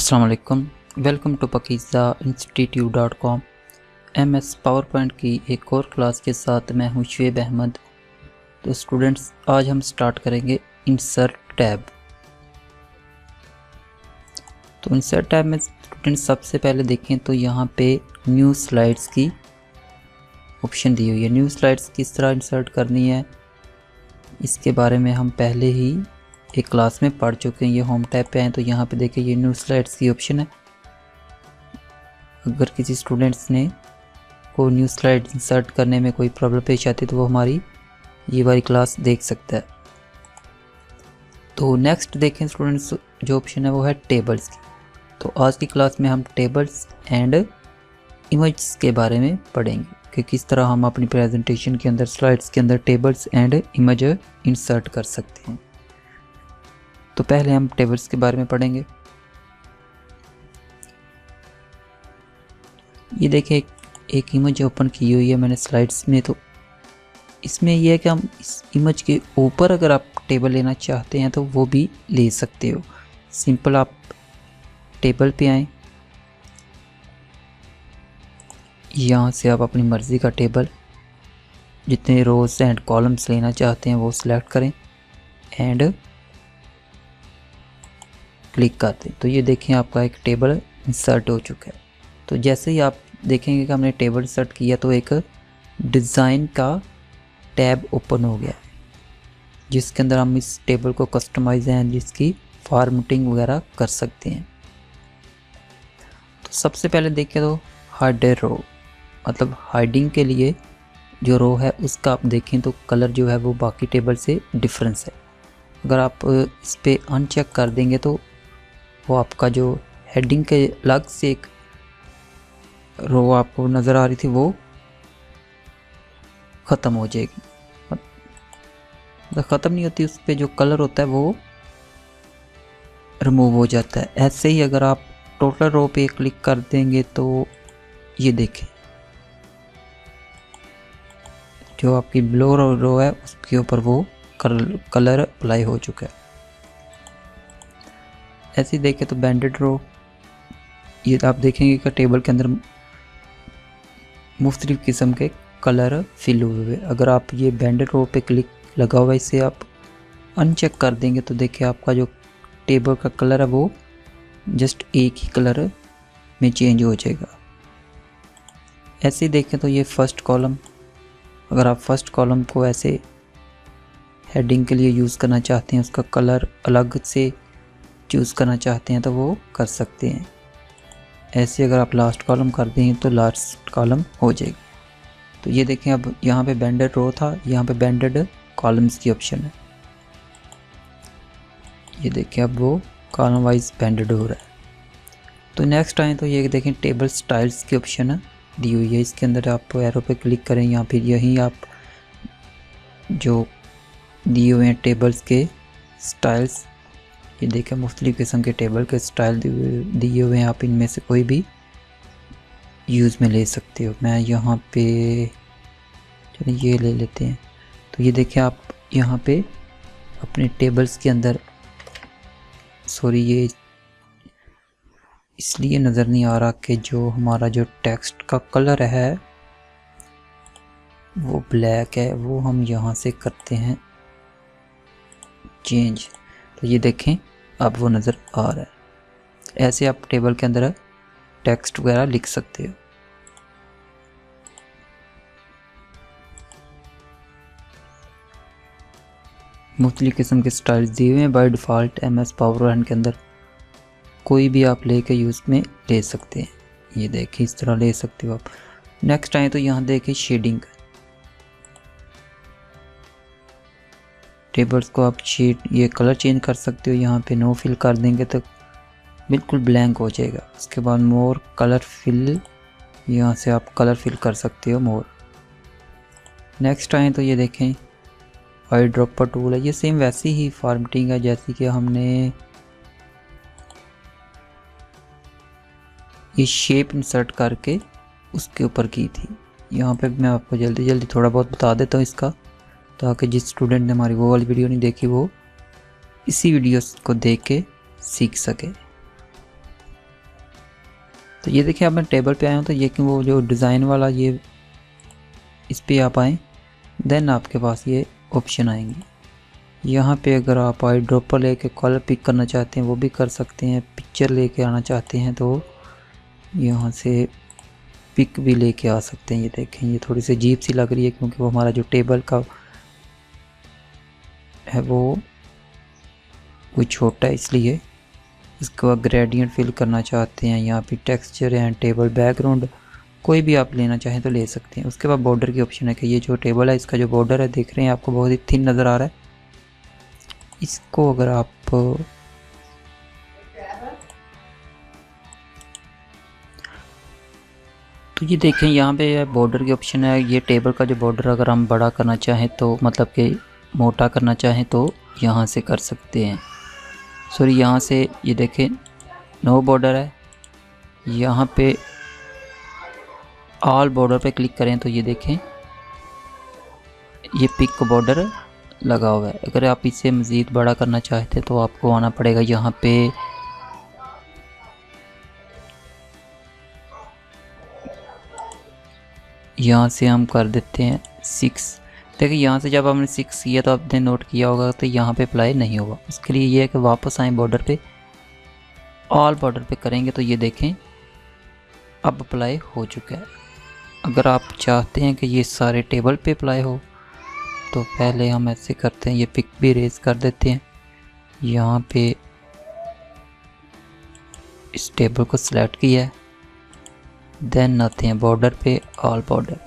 अस्सलाम वालेकुम। Welcome to pakizainstitute.com। MS PowerPoint की एक और क्लास के साथ मैं हूं शुएब अहमद। तो स्टूडेंट्स, आज हम स्टार्ट करेंगे इंसर्ट टैब। तो इंसर्ट टैब में स्टूडेंट्स सबसे पहले देखें तो यहाँ पे न्यू स्लाइड्स की ऑप्शन दी हुई है। न्यू स्लाइड्स किस तरह इंसर्ट करनी है इसके बारे में हम पहले ही एक क्लास में पढ़ चुके हैं। ये होम टैब पे आए तो यहाँ पे देखिए ये न्यू स्लाइड्स की ऑप्शन है। अगर किसी स्टूडेंट्स ने को न्यू स्लाइड इंसर्ट करने में कोई प्रॉब्लम पेश आती है तो वो हमारी ये वाली क्लास देख सकता है। तो नेक्स्ट देखें स्टूडेंट्स, जो ऑप्शन है वो है टेबल्स की। तो आज की क्लास में हम टेबल्स एंड इमेजेस के बारे में पढ़ेंगे कि किस तरह हम अपनी प्रेजेंटेशन के अंदर स्लाइड्स के अंदर टेबल्स एंड इमेज इंसर्ट कर सकते हैं। तो पहले हम टेबल्स के बारे में पढ़ेंगे। ये देखिए एक इमेज ओपन की हुई है मैंने स्लाइड्स में। तो इसमें यह है कि हम इस इमेज के ऊपर अगर आप टेबल लेना चाहते हैं तो वो भी ले सकते हो। सिंपल आप टेबल पे आएँ, यहाँ से आप अपनी मर्ज़ी का टेबल जितने रोज एंड कॉलम्स लेना चाहते हैं वो सिलेक्ट करें एंड क्लिक करते हैं। तो ये देखें आपका एक टेबल इंसर्ट हो चुका है। तो जैसे ही आप देखेंगे कि हमने टेबल इंसर्ट किया तो एक डिज़ाइन का टैब ओपन हो गया जिसके अंदर हम इस टेबल को कस्टमाइज एंड जिसकी फॉर्मेटिंग वगैरह कर सकते हैं। तो सबसे पहले देखें तो हाइड रो, मतलब हाइडिंग के लिए जो रो है उसका आप देखें तो कलर जो है वो बाकी टेबल से डिफरेंस है। अगर आप इस पर अनचेक कर देंगे तो वो आपका जो हेडिंग के अलग से एक रो आपको नज़र आ रही थी वो ख़त्म हो जाएगी। मतलब ख़त्म नहीं होती, उस पर जो कलर होता है वो रिमूव हो जाता है। ऐसे ही अगर आप टोटल रो पे क्लिक कर देंगे तो ये देखें जो आपकी ब्लो रो है उसके ऊपर वो कलर अप्लाई हो चुका है। ऐसे ही देखें तो बैंडेड रो, ये आप देखेंगे कि टेबल के अंदर मुख्तलिफ किस्म के कलर फिल हुए हुए। अगर आप ये बैंडेड रो पे क्लिक लगा हुआ इसे आप अनचेक कर देंगे तो देखिए आपका जो टेबल का कलर है वो जस्ट एक ही कलर में चेंज हो जाएगा। ऐसे ही देखें तो ये फर्स्ट कॉलम, अगर आप फर्स्ट कॉलम को ऐसे हेडिंग के लिए यूज़ करना चाहते हैं, उसका कलर अलग से चूज़ करना चाहते हैं तो वो कर सकते हैं। ऐसे अगर आप लास्ट कॉलम कर दें तो लास्ट कॉलम हो जाएगी। तो ये देखें अब यहाँ पे बैंडेड रो था, यहाँ पे बैंडेड कॉलम्स की ऑप्शन है। ये देखें अब वो कॉलम वाइज बैंडेड हो रहा है। तो नेक्स्ट आए तो ये देखें टेबल स्टाइल्स की ऑप्शन दी हुई है। इसके अंदर आप एरो पे क्लिक करें या फिर यहीं आप जो दिए हुए हैं टेबल्स के स्टाइल्स, ये देखें मुख्तलिफ़ किस्म के टेबल के स्टाइल दिए हुए हैं, आप इनमें से कोई भी यूज़ में ले सकते हो। मैं यहाँ पे चलिए ये ले लेते हैं। तो ये देखें आप यहाँ पे अपने टेबल्स के अंदर, सॉरी ये इसलिए नज़र नहीं आ रहा कि जो हमारा जो टेक्स्ट का कलर है वो ब्लैक है, वो हम यहाँ से करते हैं चेंज। तो ये देखें अब वो नज़र आ रहा है। ऐसे आप टेबल के अंदर टेक्स्ट वगैरह लिख सकते हो। मुख्तलिफ़ किस्म के स्टाइल्स दिए हुए हैं by default MS power point के अंदर, कोई भी आप लेके यूज़ में ले सकते हैं। ये देखिए इस तरह ले सकते हो आप। नेक्स्ट आए तो यहाँ देखिए शेडिंग, टेबल्स को आप शेड ये कलर चेंज कर सकते हो। यहाँ पे नो फिल कर देंगे तो बिल्कुल ब्लैंक हो जाएगा। उसके बाद मोर कलर फिल, यहाँ से आप कलर फिल कर सकते हो मोर। नेक्स्ट आए तो ये देखें आई ड्रॉपर टूल है। ये सेम वैसी ही फॉर्मेटिंग है जैसी कि हमने ये शेप इंसर्ट करके उसके ऊपर की थी। यहाँ पे मैं आपको जल्दी जल्दी थोड़ा बहुत बता देता हूँ इसका, ताकि जिस स्टूडेंट ने हमारी वो वाली वीडियो नहीं देखी वो इसी वीडियो को देख के सीख सके। तो ये देखिए अब मैं टेबल पे आया हूँ, तो ये कि वो जो डिज़ाइन वाला ये इस पे आप आएँ, देन आपके पास ये ऑप्शन आएंगे। यहाँ पे अगर आप आई ड्रॉपर लेके कलर पिक करना चाहते हैं वो भी कर सकते हैं, पिक्चर लेके आना चाहते हैं तो यहाँ से पिक भी लेके आ सकते हैं। ये देखें ये थोड़ी सी अजीब सी लग रही है क्योंकि वो हमारा जो टेबल का है वो छोटा है, इसलिए इसको आप ग्रेडियंट फिल करना चाहते हैं, यहाँ पे टेक्सचर एंड टेबल बैकग्राउंड कोई भी आप लेना चाहें तो ले सकते हैं। उसके बाद बॉर्डर की ऑप्शन है कि ये जो टेबल है इसका जो बॉर्डर है देख रहे हैं आपको बहुत ही थिन नज़र आ रहा है। इसको अगर आप तो ये देखें यहाँ पे बॉर्डर की ऑप्शन है। ये टेबल का जो बॉर्डर अगर हम बड़ा करना चाहें तो मतलब कि मोटा करना चाहें तो यहाँ से कर सकते हैं। सॉरी यहाँ से ये देखें नो बॉर्डर है, यहाँ पे ऑल बॉर्डर पे क्लिक करें तो ये देखें ये पिक बॉर्डर लगा हुआ है। अगर आप इसे मज़ीद बड़ा करना चाहते तो आपको आना पड़ेगा यहाँ पे यहाँ से हम कर देते हैं 6। देखिए यहाँ से जब हमने 6 किया तो आपने नोट किया होगा तो यहाँ पे अप्लाई नहीं होगा। उसके लिए ये है कि वापस आए बॉर्डर पे, ऑल बॉर्डर पे करेंगे तो ये देखें अब अप्लाई हो चुका है। अगर आप चाहते हैं कि ये सारे टेबल पे अप्लाई हो तो पहले हम ऐसे करते हैं, ये पिक भी रेज कर देते हैं, यहाँ पे इस टेबल को सिलेक्ट किया है, देन आते हैं बॉर्डर पे ऑल बॉर्डर।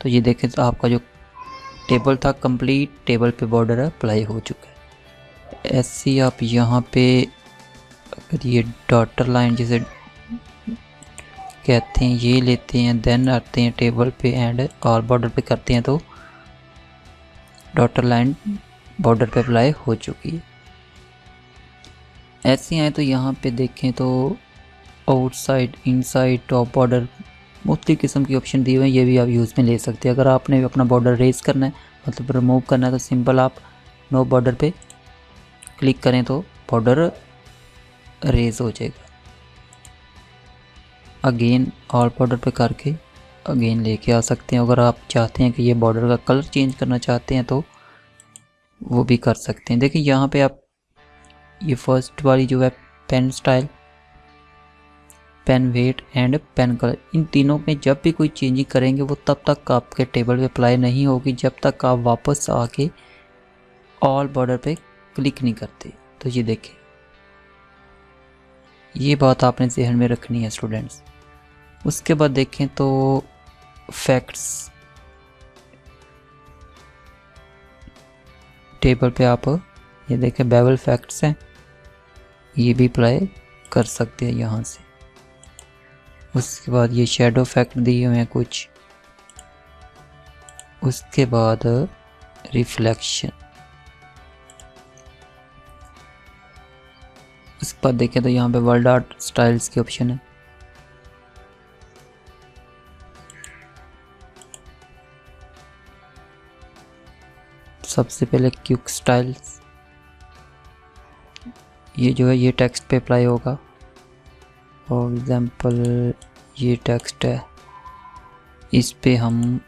तो ये देखें तो आपका जो टेबल था कंप्लीट टेबल पे बॉर्डर अप्लाई हो चुका है। ऐसे ही आप यहाँ पे अगर ये डॉटर लाइन जिसे कहते हैं ये लेते हैं, देन आते हैं टेबल पे एंड ऑल बॉर्डर पे करते हैं तो डॉटर लाइन बॉर्डर पे अप्लाई हो चुकी है। ऐसे आए तो यहाँ पे देखें तो आउटसाइड इनसाइड टॉप बॉर्डर मुख्तलिफ किस्म की ऑप्शन दिए हुए हैं, ये भी आप यूज़ में ले सकते हैं। अगर आपने अपना बॉर्डर रेज करना है मतलब रिमूव करना है तो सिंपल आप नो बॉर्डर पे क्लिक करें तो बॉर्डर रेज हो जाएगा। अगेन ऑल बॉर्डर पे करके अगेन लेके आ सकते हैं। अगर आप चाहते हैं कि ये बॉर्डर का कलर चेंज करना चाहते हैं तो वो भी कर सकते हैं। देखिए यहाँ पे आप ये फर्स्ट वाली जो है pen style, pen weight and pen colour, इन तीनों में जब भी कोई चेंजिंग करेंगे वो तब तक आपके टेबल पे अप्लाई नहीं होगी जब तक आप वापस आके ऑल बॉर्डर पे क्लिक नहीं करते। तो ये देखें ये बात आपने ज़हन में रखनी है स्टूडेंट्स। उसके बाद देखें तो फैक्ट्स टेबल पे आप ये देखें बेवल फैक्ट्स हैं, ये भी अप्लाई कर सकते हैं यहाँ से। उसके बाद ये शेडो फैक्ट दिए हुए हैं कुछ, उसके बाद रिफ्लेक्शन, उसके बाद देखें तो यहाँ पे वर्ल्ड आर्ट स्टाइल्स की ऑप्शन है। सबसे पहले क्विक स्टाइल्स, ये जो है ये टेक्स्ट पे अप्लाई होगा। फॉर एग्जांपल ये टेक्स्ट है, इस पे हम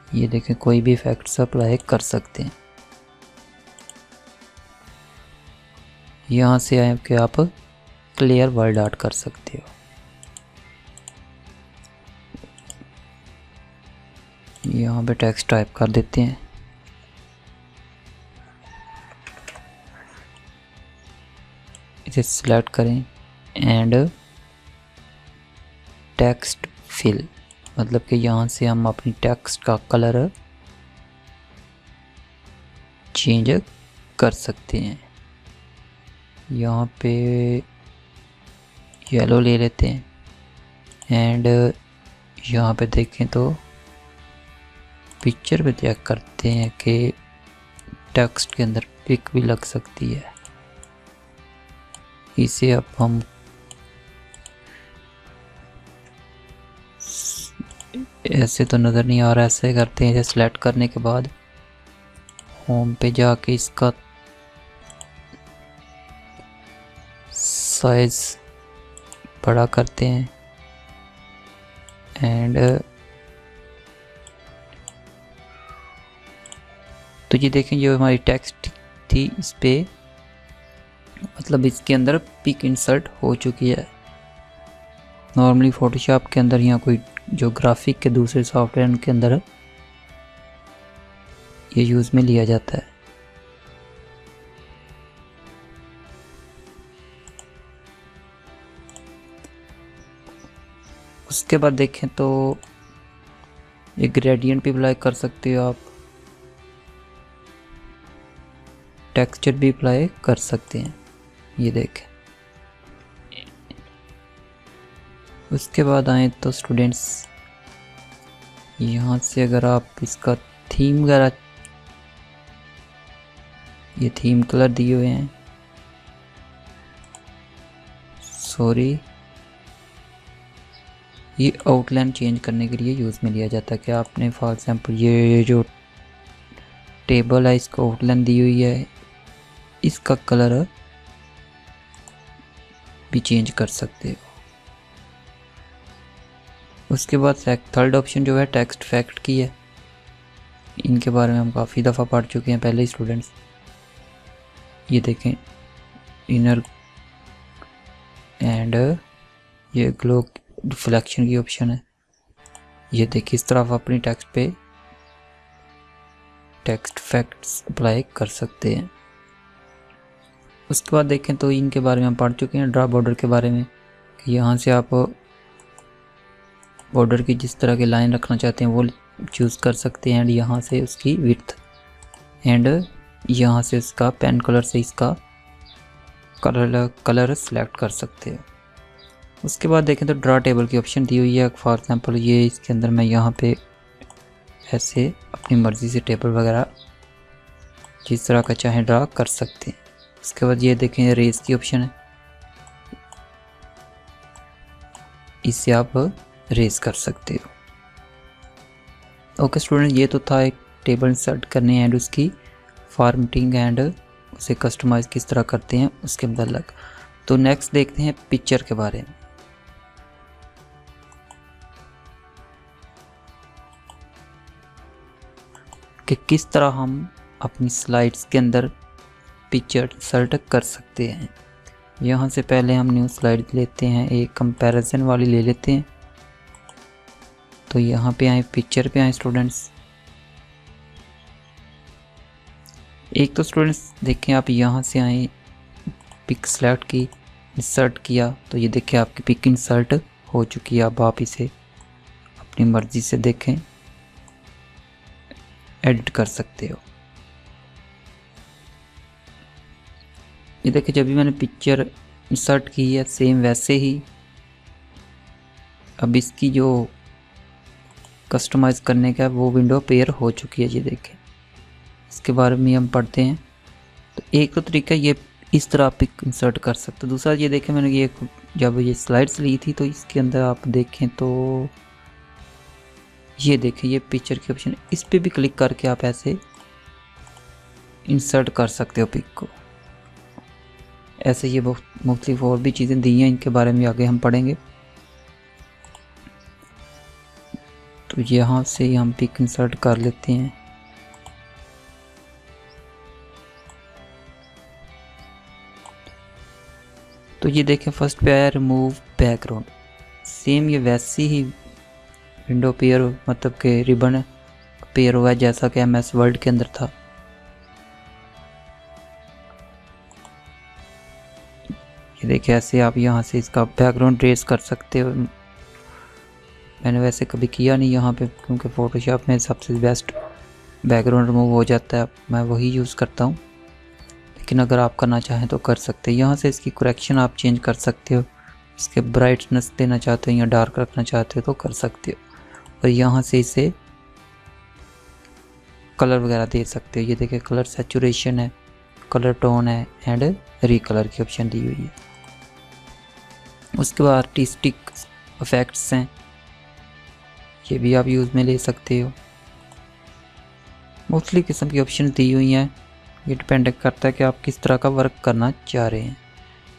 ये देखें कोई भी इफेक्ट्स अप्लाई कर सकते हैं। यहाँ से आए कि आप क्लियर वर्ल्ड आर्ट कर सकते हो। यहाँ पे टेक्स्ट टाइप कर देते हैं, इसे सिलेक्ट करें एंड टेक्स्ट फिल, मतलब कि यहाँ से हम अपनी टेक्स्ट का कलर चेंज कर सकते हैं। यहाँ पे येलो ले लेते हैं एंड यहाँ पे देखें तो पिक्चर पे चेक करते हैं कि टेक्स्ट के अंदर पिक भी लग सकती है। इसे अब हम ऐसे तो नज़र नहीं आ रहा, ऐसे करते हैं। इसे सिलेक्ट करने के बाद होम पे जाके इसका साइज बड़ा करते हैं एंड तो ये देखें जो हमारी टेक्स्ट थी इस पे मतलब इसके अंदर पिक इंसर्ट हो चुकी है। नॉर्मली फोटोशॉप के अंदर या कोई जो ग्राफिक के दूसरे सॉफ्टवेयर उनके अंदर ये यूज़ में लिया जाता है। उसके बाद देखें तो ये ग्रेडियंट भी अप्लाई कर सकते हो आप, टेक्सचर भी अप्लाई कर सकते हैं, ये देखें। उसके बाद आए तो स्टूडेंट्स यहाँ से अगर आप इसका थीम वगैरह, ये थीम कलर दिए हुए हैं, सॉरी ये आउटलाइन चेंज करने के लिए यूज़ में लिया जाता है कि आपने फॉर एग्जांपल ये जो टेबल है इसको आउटलाइन दी हुई है, इसका कलर भी चेंज कर सकते हो। उसके बाद थर्ड ऑप्शन जो है टेक्स्ट इफेक्ट की है, इनके बारे में हम काफ़ी दफ़ा पढ़ चुके हैं पहले ही स्टूडेंट्स। ये देखें इनर एंड ये ग्लो रिफ्लेक्शन की ऑप्शन है। ये देखिए इस तरह आप अपनी टेक्स्ट पे टेक्स्ट इफेक्ट्स अप्लाई कर सकते हैं। उसके बाद देखें तो इनके बारे में हम पढ़ चुके हैं, ड्रा बॉर्डर के बारे में कि यहाँ से आप बॉर्डर की जिस तरह की लाइन रखना चाहते हैं वो चूज़ कर सकते हैं एंड यहाँ से उसकी विड्थ एंड यहाँ से इसका पेन कलर से इसका कलर सेलेक्ट कर सकते हैं। उसके बाद देखें तो ड्रा टेबल की ऑप्शन दी हुई है। फॉर एग्जांपल ये इसके अंदर मैं यहाँ पे ऐसे अपनी मर्ज़ी से टेबल वगैरह जिस तरह का चाहे ड्रा कर सकते हैं। उसके बाद ये देखें रेज की ऑप्शन है, इससे आप रेज कर सकते हो। ओके स्टूडेंट, ये तो था एक टेबल इंसर्ट करने एंड उसकी फॉर्मेटिंग एंड उसे कस्टमाइज़ किस तरह करते हैं उसके मतलब। तो नेक्स्ट देखते हैं पिक्चर के बारे में। कि किस तरह हम अपनी स्लाइड्स के अंदर पिक्चर इंसर्ट कर सकते हैं। यहाँ से पहले हम न्यू स्लाइड लेते हैं, एक कंपैरिजन वाली ले लेते हैं। तो यहाँ पे आए पिक्चर पे आए स्टूडेंट्स। एक तो स्टूडेंट्स देखें आप यहाँ से आए पिक सेलेक्ट की, इंसर्ट किया तो ये देखिए आपकी पिक इंसर्ट हो चुकी है। अब आप इसे अपनी मर्ज़ी से देखें एडिट कर सकते हो। ये देखिए जब भी मैंने पिक्चर इंसर्ट की है सेम वैसे ही अब इसकी जो कस्टमाइज़ करने का वो विंडो पेयर हो चुकी है। ये देखें इसके बारे में हम पढ़ते हैं। तो एक तो तरीका ये इस तरह पिक इंसर्ट कर सकते हो। दूसरा ये देखें मैंने ये जब ये स्लाइड्स ली थी तो इसके अंदर आप देखें तो ये देखें ये पिक्चर की ऑप्शन, इस पर भी क्लिक करके आप ऐसे इंसर्ट कर सकते हो पिक को। ऐसे ये बहुत मुख्तलिफ और भी चीज़ें दी हैं, इनके बारे में आगे हम पढ़ेंगे। तो यहाँ से हम पिक इंसर्ट कर लेते हैं। तो ये देखें फर्स्ट पे आया रिमूव बैकग्राउंड, सेम ये वैसी ही विंडो पेयर मतलब के रिबन पेयर हुआ है जैसा कि MS वर्ड के अंदर था। ये देखिए ऐसे आप यहाँ से इसका बैकग्राउंड ट्रेस कर सकते हो। मैंने वैसे कभी किया नहीं यहाँ पे क्योंकि फ़ोटोशॉप में सबसे बेस्ट बैकग्राउंड रिमूव हो जाता है, मैं वही यूज़ करता हूँ। लेकिन अगर आप करना चाहें तो कर सकते हैं। यहाँ से इसकी करेक्शन आप चेंज कर सकते हो, इसके ब्राइटनेस देना चाहते हो या डार्क रखना चाहते हो तो कर सकते हो। और यहाँ से इसे कलर वगैरह दे सकते हो। ये देखिए कलर सैचुरेशन है, कलर टोन है एंड रीकलर की ऑप्शन दी हुई है। उसके बाद आर्टिस्टिक इफेक्ट्स हैं, ये भी आप यूज़ में ले सकते हो। मुख्तलिफ किस्म की ऑप्शन दी हुई हैं, ये डिपेंड करता है कि आप किस तरह का वर्क करना चाह रहे हैं।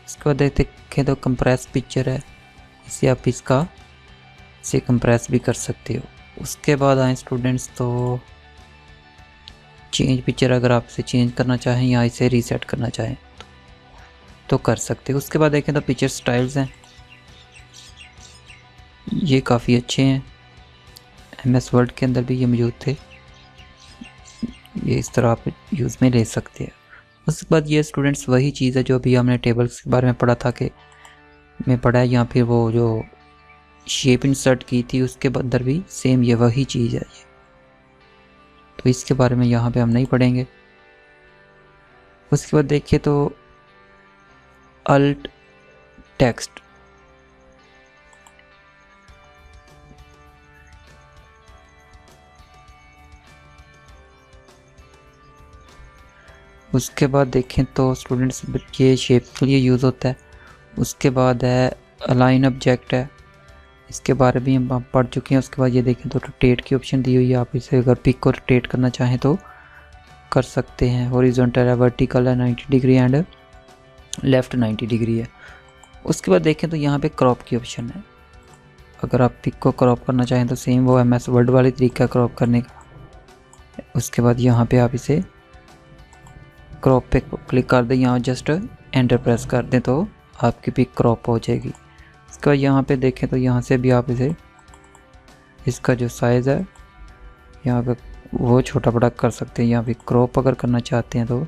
इसके बाद देखते देखें तो कंप्रेस पिक्चर है, इसे आप इसका से कंप्रेस भी कर सकते हो। उसके बाद आए स्टूडेंट्स तो चेंज पिक्चर, अगर आप इसे चेंज करना चाहें या इसे रीसेट करना चाहें तो कर सकते हो। उसके बाद देखें तो पिक्चर स्टाइल्स हैं, ये काफ़ी अच्छे हैं, MS वर्ड के अंदर भी ये मौजूद थे, ये इस तरह आप यूज़ में ले सकते हैं। उसके बाद ये स्टूडेंट्स वही चीज़ है जो अभी हमने टेबल्स के बारे में पढ़ा था कि में पढ़ा है, या फिर वो जो शेप इंसर्ट की थी उसके अंदर भी सेम ये वही चीज़ है ये, तो इसके बारे में यहाँ पे हम नहीं पढ़ेंगे। उसके बाद देखिए तो अल्ट टेक्स्ट, उसके बाद देखें तो स्टूडेंट्स ये शेप के लिए यूज़ होता है। उसके बाद है अलाइन ऑब्जेक्ट है, इसके बारे में हम पढ़ चुके हैं। उसके बाद ये देखें तो रोटेट की ऑप्शन दी हुई है, आप इसे अगर पिक को रोटेट करना चाहें तो कर सकते हैं। हॉरिजॉन्टल है, वर्टिकल है 90 डिग्री एंड लेफ़्ट 90 डिग्री है। उसके बाद देखें तो यहाँ पे क्रॉप की ऑप्शन है, अगर आप पिक को क्रॉप करना चाहें तो सेम वो MS वर्ड वाली तरीका क्रॉप करने का। उसके बाद यहाँ पे आप इसे क्रॉप पे क्लिक कर दें, यहाँ जस्ट एंटर प्रेस कर दें तो आपकी पिक क्रॉप हो जाएगी। इसके बाद यहाँ पे देखें तो यहाँ से भी आप इसे इसका जो साइज़ है यहाँ पे वो छोटा बड़ा कर सकते हैं, यहाँ पे क्रॉप अगर करना चाहते हैं तो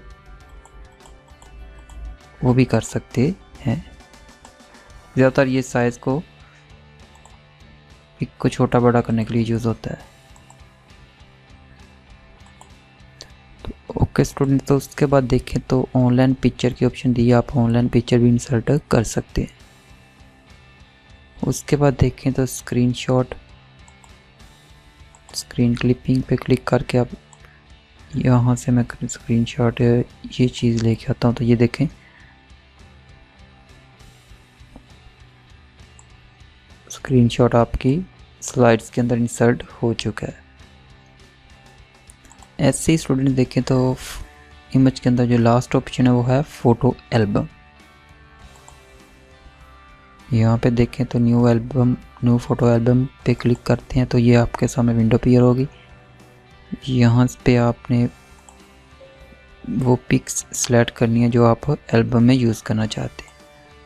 वो भी कर सकते हैं। ज़्यादातर ये साइज़ को पिक को छोटा बड़ा करने के लिए यूज़ होता है। तो ओके स्टूडेंट, तो उसके बाद देखें तो ऑनलाइन पिक्चर की ऑप्शन दी है, आप ऑनलाइन पिक्चर भी इंसर्ट कर सकते हैं। उसके बाद देखें तो स्क्रीनशॉट, स्क्रीन क्लिपिंग पे क्लिक करके आप यहाँ से मैं स्क्रीनशॉट ये चीज़ लेके आता हूँ, तो ये देखें स्क्रीनशॉट आपकी स्लाइड्स के अंदर इंसर्ट हो चुका है। ऐसे ही स्टूडेंट देखें तो इमेज के अंदर जो लास्ट ऑप्शन है वो है फ़ोटो एल्बम। यहाँ पे देखें तो न्यू फ़ोटो एल्बम पे क्लिक करते हैं तो ये आपके सामने विंडो अपीयर होगी। यहाँ पे आपने वो पिक्स सेलेक्ट करनी है जो आप एल्बम में यूज़ करना चाहते हैं।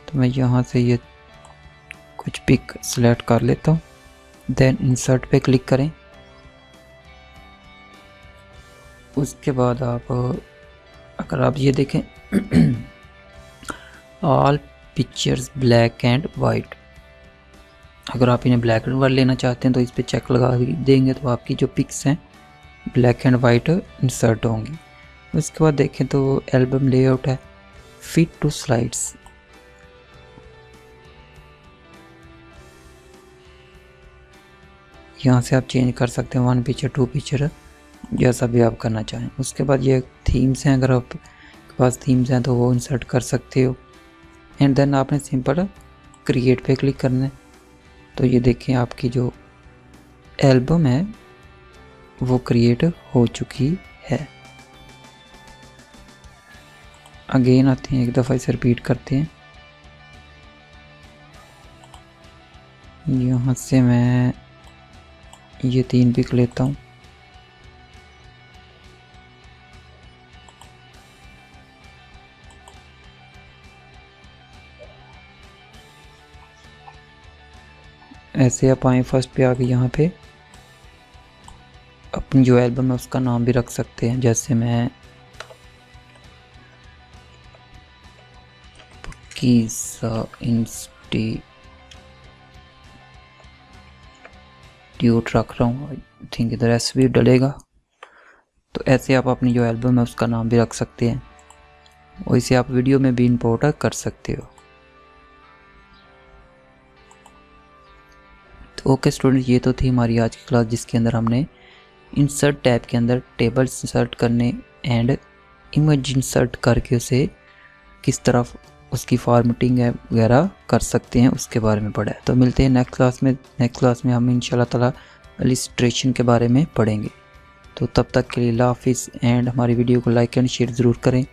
तो मैं यहाँ से ये कुछ पिक सेलेक्ट कर लेता हूँ, देन इंसर्ट पे क्लिक करें। उसके बाद आप अगर आप ये देखें all pictures black and white, अगर आप इन्हें ब्लैक एंड वाइट लेना चाहते हैं तो इस पे चेक लगा देंगे तो आपकी जो पिक्स हैं ब्लैक एंड वाइट इंसर्ट होंगी। उसके बाद देखें तो एल्बम लेआउट है, फिट टू स्लाइड्स, यहाँ से आप चेंज कर सकते हैं 1 पिक्चर 2 पिक्चर जैसा भी आप करना चाहें। उसके बाद ये थीम्स हैं, अगर आपके पास थीम्स हैं तो वो इंसर्ट कर सकते हो। एंड देन आपने सिंपल क्रिएट पे क्लिक करना है तो ये देखें आपकी जो एल्बम है वो क्रिएट हो चुकी है। अगेन आते हैं, एक दफ़ा इसे रिपीट करते हैं। यहाँ से मैं ये 3 पिक लेता हूँ, ऐसे आप आए फर्स्ट पे आके यहाँ पे अपनी जो एल्बम है उसका नाम भी रख सकते हैं, जैसे मैं कीसा इंस्टीट्यूट रख रहा हूँ, आई थिंक इधर एस भी डलेगा। तो ऐसे आप अपनी जो एल्बम है उसका नाम भी रख सकते हैं और इसे आप वीडियो में भी इंपोर्ट कर सकते हो। तो ओके स्टूडेंट, ये तो थी हमारी आज की क्लास जिसके अंदर हमने इंसर्ट टैब के अंदर टेबल्स इंसर्ट करने एंड इमेज इंसर्ट करके उसे किस तरह उसकी फॉर्मेटिंग वगैरह कर सकते हैं उसके बारे में पढ़ा है। तो मिलते हैं नेक्स्ट क्लास में। नेक्स्ट क्लास में हम इंशाल्लाह ताला इलस्ट्रेशन के बारे में पढ़ेंगे। तो तब तक के लिए अल्लाह हाफिज़ एंड हमारी वीडियो को लाइक एंड शेयर ज़रूर करें।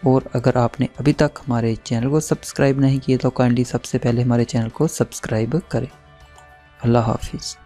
और अगर आपने अभी तक हमारे चैनल को सब्सक्राइब नहीं किया तो काइंडली सबसे पहले हमारे चैनल को सब्सक्राइब करें। अल्लाह हाफिज़।